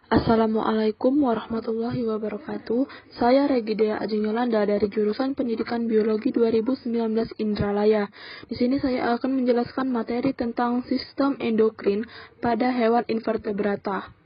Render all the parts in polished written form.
Assalamualaikum warahmatullahi wabarakatuh. Saya Regidea Ajeng Yolanda dari jurusan Pendidikan Biologi 2019 Indralaya. Di sini saya akan menjelaskan materi tentang sistem endokrin pada hewan invertebrata.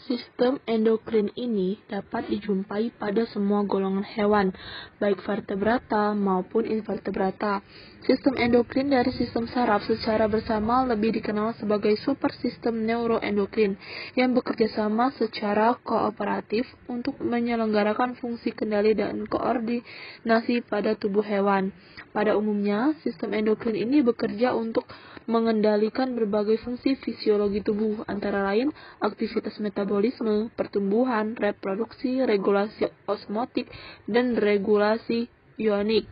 Sistem endokrin ini dapat dijumpai pada semua golongan hewan, baik vertebrata maupun invertebrata. Sistem endokrin dari sistem saraf secara bersama lebih dikenal sebagai supersistem neuroendokrin yang bekerja sama secara kooperatif untuk menyelenggarakan fungsi kendali dan koordinasi pada tubuh hewan. Pada umumnya, sistem endokrin ini bekerja untuk mengendalikan berbagai fungsi fisiologi tubuh, antara lain aktivitas metabolisme, pertumbuhan, reproduksi, regulasi osmotik, dan regulasi ionik.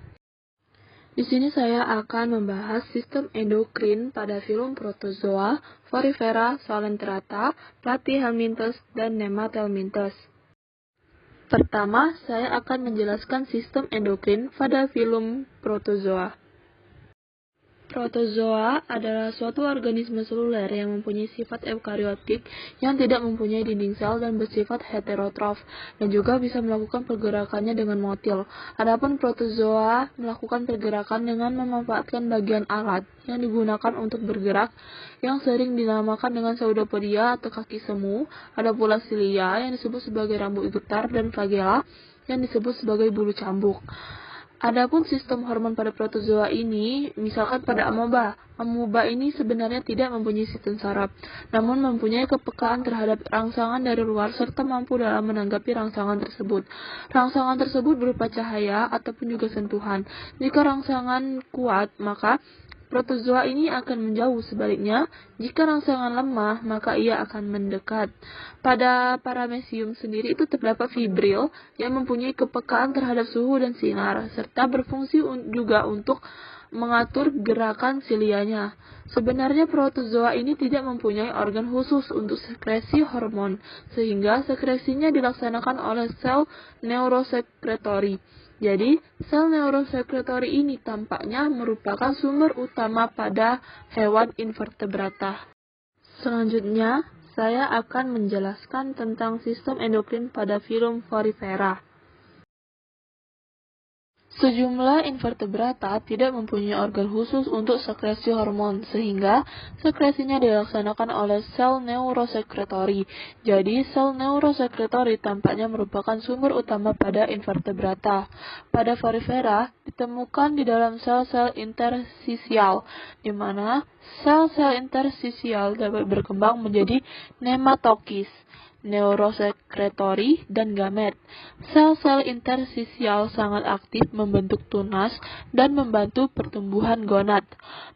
Di sini saya akan membahas sistem endokrin pada filum protozoa, Porifera, Coelenterata, Platyhelminthes, dan Nemathelminthes. Pertama, saya akan menjelaskan sistem endokrin pada filum protozoa. Protozoa adalah suatu organisme seluler yang mempunyai sifat eukariotik yang tidak mempunyai dinding sel dan bersifat heterotrof, dan juga bisa melakukan pergerakannya dengan motil. Adapun protozoa melakukan pergerakan dengan memanfaatkan bagian alat yang digunakan untuk bergerak yang sering dinamakan dengan pseudopodia atau kaki semu. Ada pula silia yang disebut sebagai rambut getar dan flagella yang disebut sebagai bulu cambuk. Adapun sistem hormon pada protozoa ini, misalkan pada amoeba. Amoeba ini sebenarnya tidak mempunyai sistem saraf, namun mempunyai kepekaan terhadap rangsangan dari luar serta mampu dalam menanggapi rangsangan tersebut. Rangsangan tersebut berupa cahaya ataupun juga sentuhan. Jika rangsangan kuat, maka protozoa ini akan menjauh. Sebaliknya, jika rangsangan lemah, maka ia akan mendekat. Pada paramecium sendiri itu terdapat fibril yang mempunyai kepekaan terhadap suhu dan sinar, serta berfungsi juga untuk mengatur gerakan silianya. Sebenarnya protozoa ini tidak mempunyai organ khusus untuk sekresi hormon, sehingga sekresinya dilaksanakan oleh sel neurosekretory. Jadi, sel neurosekretory ini tampaknya merupakan sumber utama pada hewan invertebrata. Selanjutnya, saya akan menjelaskan tentang sistem endokrin pada filum Porifera. Sejumlah invertebrata tidak mempunyai organ khusus untuk sekresi hormon, sehingga sekresinya dilaksanakan oleh sel neurosekretory. Jadi, sel neurosekretory tampaknya merupakan sumber utama pada invertebrata. Pada Porifera, ditemukan di dalam sel-sel interstisial, di mana sel-sel interstisial dapat berkembang menjadi nematokis, neurosekretory, dan gamet. Sel-sel interstisial sangat aktif membentuk tunas dan membantu pertumbuhan gonad.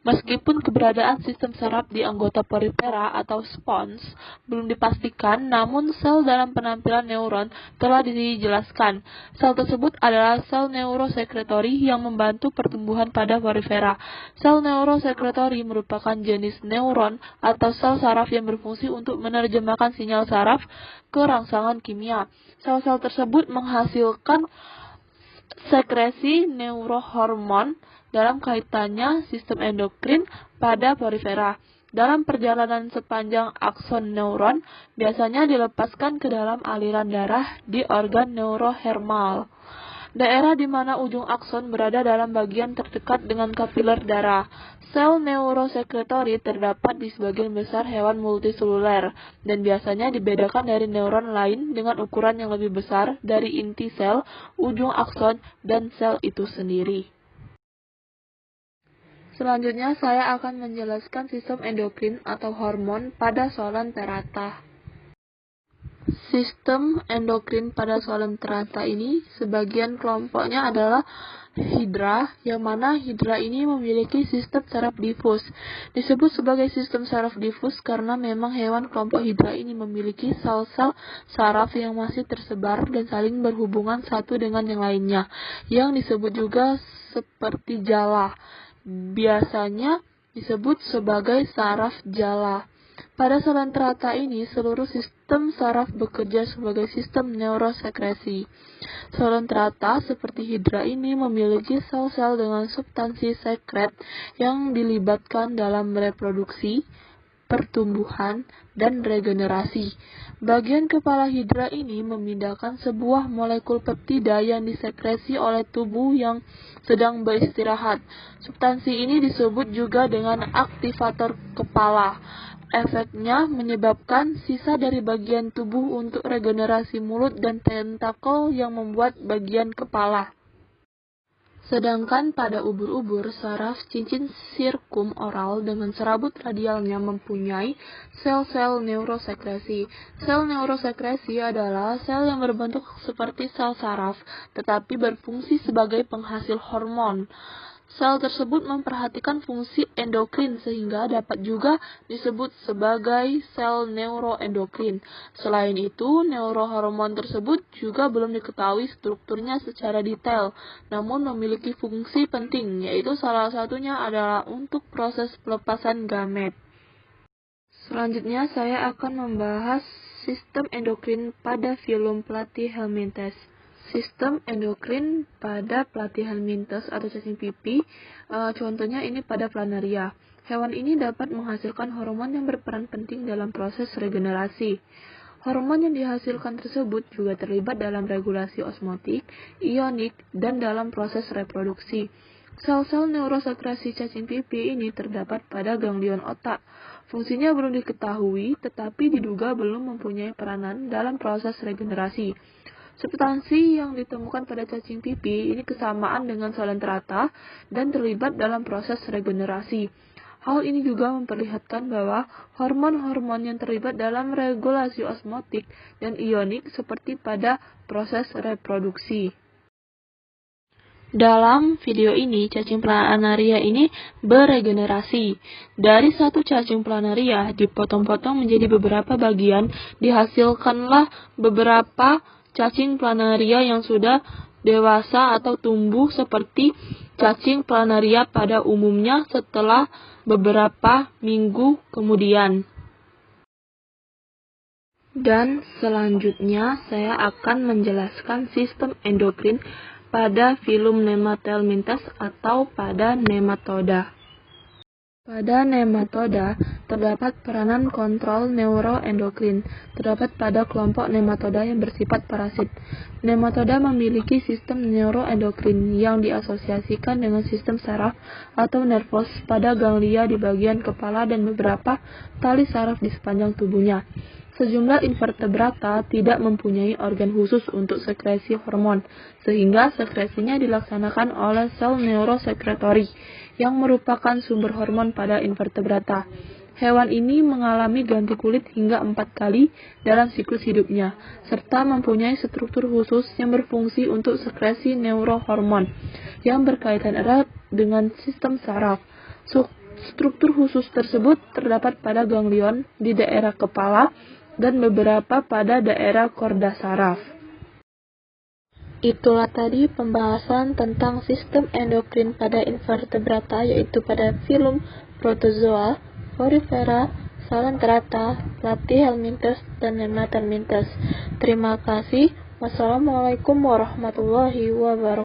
Meskipun keberadaan sistem saraf di anggota Porifera atau spons belum dipastikan, namun sel dalam penampilan neuron telah dijelaskan. Sel tersebut adalah sel neurosekretory yang membantu pertumbuhan pada Porifera. Sel neurosekretory merupakan jenis neuron atau sel saraf yang berfungsi untuk menerjemahkan sinyal saraf ke rangsangan kimia. Sel-sel tersebut menghasilkan sekresi neurohormon dalam kaitannya sistem endokrin pada Porifera. Dalam perjalanan sepanjang akson neuron, biasanya dilepaskan ke dalam aliran darah di organ neurohermal. Daerah di mana ujung akson berada dalam bagian terdekat dengan kapiler darah. Sel neurosekretory terdapat di sebagian besar hewan multiseluler dan biasanya dibedakan dari neuron lain dengan ukuran yang lebih besar dari inti sel, ujung akson, dan sel itu sendiri. Selanjutnya saya akan menjelaskan sistem endokrin atau hormon pada Coelenterata. Sistem endokrin pada Coelenterata ini sebagian kelompoknya adalah hidra, yang mana hidra ini memiliki sistem saraf difus. Disebut sebagai sistem saraf difus karena memang hewan kelompok hidra ini memiliki sel-sel saraf yang masih tersebar dan saling berhubungan satu dengan yang lainnya, yang disebut juga seperti jala. Biasanya disebut sebagai saraf jala. Pada Coelenterata ini, seluruh sistem saraf bekerja sebagai sistem neurosekresi. Coelenterata seperti hidra ini memiliki sel-sel dengan substansi sekret yang dilibatkan dalam reproduksi, pertumbuhan, dan regenerasi. Bagian kepala hidra ini memindahkan sebuah molekul peptida yang disekresi oleh tubuh yang sedang beristirahat. Substansi ini disebut juga dengan aktivator kepala. Efeknya menyebabkan sisa dari bagian tubuh untuk regenerasi mulut dan tentakel yang membuat bagian kepala. Sedangkan pada ubur-ubur, saraf cincin sirkum oral dengan serabut radialnya mempunyai sel-sel neurosekresi. Sel neurosekresi adalah sel yang berbentuk seperti sel saraf, tetapi berfungsi sebagai penghasil hormon. Sel tersebut memperhatikan fungsi endokrin sehingga dapat juga disebut sebagai sel neuroendokrin. Selain itu, neurohormon tersebut juga belum diketahui strukturnya secara detail, namun memiliki fungsi penting, yaitu salah satunya adalah untuk proses pelepasan gamet. Selanjutnya, saya akan membahas sistem endokrin pada filum Platyhelminthes. Sistem endokrin pada Platyhelminthes atau cacing pipih, contohnya ini pada planaria. Hewan ini dapat menghasilkan hormon yang berperan penting dalam proses regenerasi. Hormon yang dihasilkan tersebut juga terlibat dalam regulasi osmotik, ionik, dan dalam proses reproduksi. Sel-sel neurosekresi cacing pipih ini terdapat pada ganglion otak. Fungsinya belum diketahui, tetapi diduga belum mempunyai peranan dalam proses regenerasi. Substansi yang ditemukan pada cacing pipih ini kesamaan dengan salentrata dan terlibat dalam proses regenerasi. Hal ini juga memperlihatkan bahwa hormon-hormon yang terlibat dalam regulasi osmotik dan ionik seperti pada proses reproduksi. Dalam video ini, cacing planaria ini beregenerasi. Dari satu cacing planaria dipotong-potong menjadi beberapa bagian, dihasilkanlah beberapa cacing planaria yang sudah dewasa atau tumbuh seperti cacing planaria pada umumnya setelah beberapa minggu kemudian. Dan selanjutnya saya akan menjelaskan sistem endokrin pada filum Nemathelminthes atau pada nematoda. Pada nematoda, terdapat peranan kontrol neuroendokrin, terdapat pada kelompok nematoda yang bersifat parasit. Nematoda memiliki sistem neuroendokrin yang diasosiasikan dengan sistem saraf atau nervos pada ganglia di bagian kepala dan beberapa tali saraf di sepanjang tubuhnya. Sejumlah invertebrata tidak mempunyai organ khusus untuk sekresi hormon, sehingga sekresinya dilaksanakan oleh sel neurosekretori, yang merupakan sumber hormon pada invertebrata. Hewan ini mengalami ganti kulit hingga 4 kali dalam siklus hidupnya, serta mempunyai struktur khusus yang berfungsi untuk sekresi neurohormon, yang berkaitan erat dengan sistem saraf. Struktur khusus tersebut terdapat pada ganglion di daerah kepala, dan beberapa pada daerah korda saraf. Itulah tadi pembahasan tentang sistem endokrin pada invertebrata, yaitu pada filum Protozoa, Porifera, Salentrata, Platyhelminthes, dan Nemathelminthes. Terima kasih. Wassalamualaikum warahmatullahi wabarakatuh.